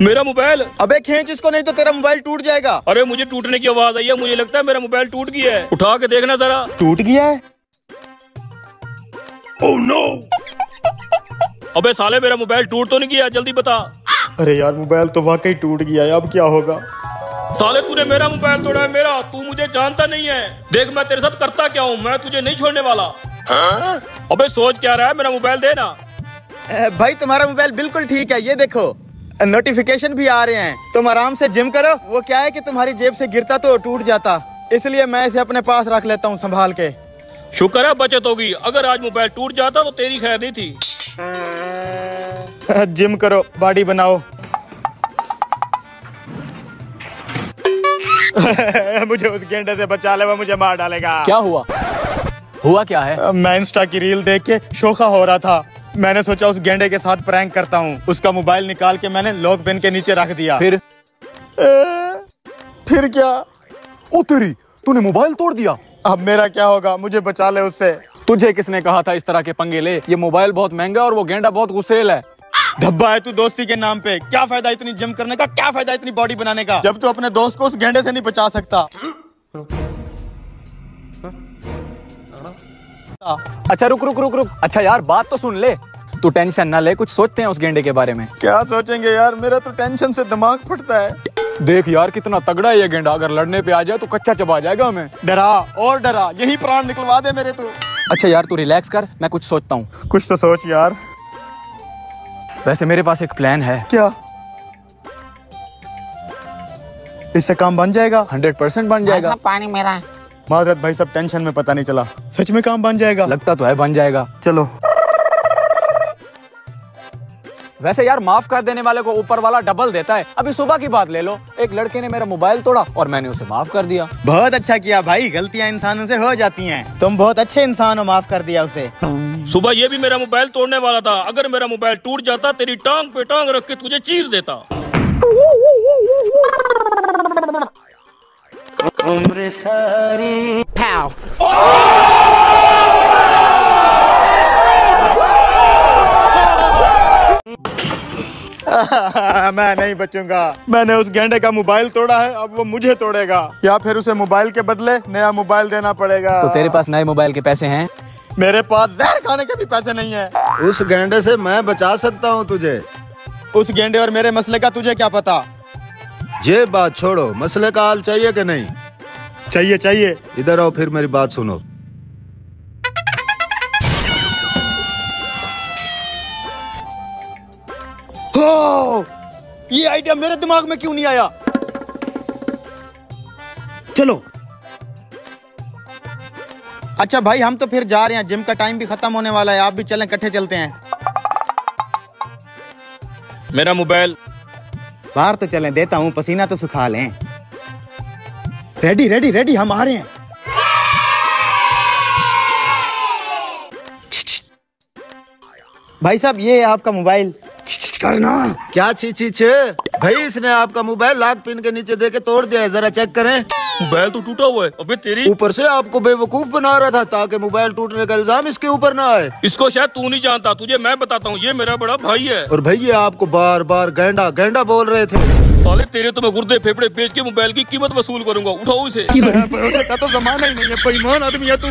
मेरा मोबाइल। अबे खींच इसको नहीं तो तेरा मोबाइल टूट जाएगा। अरे मुझे टूटने की आवाज आई है, मुझे लगता है मेरा मोबाइल टूट गया है। उठा के देखना जरा। टूट गया है? Oh no. अबे साले मेरा मोबाइल टूट तो नहीं गया, जल्दी बता। अरे यार मोबाइल तो वाकई टूट गया है, अब क्या होगा? साले तूने मेरा मोबाइल तोड़ा है मेरा, तू मुझे जानता नहीं है। देख मैं तेरे साथ करता क्या हूँ, मैं तुझे नहीं छोड़ने वाला। अबे सोच क्या रहा है, मेरा मोबाइल देना। भाई तुम्हारा मोबाइल बिल्कुल ठीक है, ये देखो नोटिफिकेशन भी आ रहे हैं। तुम आराम से जिम करो। वो क्या है कि तुम्हारी जेब से गिरता तो टूट जाता, इसलिए मैं इसे अपने पास रख लेता हूँ संभाल के। शुक्र है बचत होगी, अगर आज मोबाइल टूट जाता तो तेरी खैर नहीं थी। जिम करो, बॉडी बनाओ। मुझे उस गेंडे से बचा ले, वो मुझे मार डालेगा। क्या हुआ? हुआ क्या है? मैं इंस्टा की रील देख के शोखा हो रहा था। मैंने सोचा उस गेंडे के साथ प्रैंक करता हूँ। उसका मोबाइल निकाल के मैंने लॉक पिन के नीचे रख दिया। फिर क्या? ओ तेरी, तूने मोबाइल तोड़ दिया। अब मेरा क्या होगा? मुझे बचा ले उससे। तुझे किसने कहा था इस तरह के पंगे ले? ये मोबाइल बहुत महंगा और वो गेंडा बहुत गुस्सेल है। धब्बा है तू दोस्ती के नाम पे। क्या फायदा इतनी जिम करने का, क्या फायदा इतनी बॉडी बनाने का, जब तू अपने दोस्त को उस गेंडे से नहीं बचा सकता। अच्छा रुक रुक रुक रुक। अच्छा यार बात तो सुन ले। तू टेंशन ना ले, कुछ सोचते हैं उस गेंडे के बारे में। क्या सोचेंगे यार, मेरा तो टेंशन से दिमाग फटता है। देख यार कितना तगड़ा है ये गेंडा, अगर लड़ने पे आ जाए तो कच्चा चबा जाएगा हमें। डरा और डरा, यही प्राण निकलवा दे मेरे तू। अच्छा यार तू रिलैक्स कर, मैं कुछ सोचता हूँ। कुछ तो सोच यार। वैसे मेरे पास एक प्लान है। क्या? इससे काम बन जाएगा? 100% बन जाएगा। पानी मेरा। माजरत भाई, सब टेंशन में पता नहीं चला, सच में काम बन जाएगा? लगता तो है बन जाएगा। चलो। वैसे यार माफ कर देने वाले को ऊपर वाला डबल देता है। अभी सुबह की बात ले लो, एक लड़के ने मेरा मोबाइल तोड़ा और मैंने उसे माफ कर दिया। बहुत अच्छा किया भाई, गलतियां इंसानों से हो जाती हैं। तुम बहुत अच्छे इंसान हो, माफ कर दिया उसे। सुबह ये भी मेरा मोबाइल तोड़ने वाला था, अगर मेरा मोबाइल टूट जाता तेरी टांग पे टांग रख के तुझे चीर देता। उम्र सारी मैं नहीं बचूंगा। मैंने उस गेंडे का मोबाइल तोड़ा है, अब वो मुझे तोड़ेगा, या फिर उसे मोबाइल के बदले नया मोबाइल देना पड़ेगा। तो तेरे पास नए मोबाइल के पैसे हैं? मेरे पास जहर खाने के भी पैसे नहीं है। उस गेंडे से मैं बचा सकता हूँ तुझे। उस गेंडे और मेरे मसले का तुझे क्या पता? ये बात छोड़ो, मसले का हाल चाहिए कि नहीं? चाहिए चाहिए। इधर आओ, फिर मेरी बात सुनो। हो, ये आइडिया मेरे दिमाग में क्यों नहीं आया? चलो। अच्छा भाई, हम तो फिर जा रहे हैं, जिम का टाइम भी खत्म होने वाला है, आप भी चलें, इकट्ठे चलते हैं। मेरा मोबाइल बाहर तो चलें, देता हूँ, पसीना तो सुखा लें। रेडी रेडी रेडी, हम आ रहे हैं। भाई साहब, ये है आपका मोबाइल। करना क्या ची छे भाई, इसने आपका मोबाइल लाख पिन के नीचे देके तोड़ दिया है, जरा चेक करें। मोबाइल तो टूटा हुआ है। अबे तेरी, ऊपर से आपको बेवकूफ बना रहा था ताकि मोबाइल टूटने का इल्जाम इसके ऊपर ना आए। इसको शायद तू नहीं जानता, तुझे मैं बताता हूँ, ये मेरा बड़ा भाई है। और भैया आपको बार बार गेंडा गेंडा बोल रहे थे। साले तेरे तो मैं गुर्दे फेफड़े बेच के मोबाइल की कीमत वसूल करूंगा, उठाओ इसे। भरोसे का तो जमाना ही नहीं है, बेईमान आदमी है तू।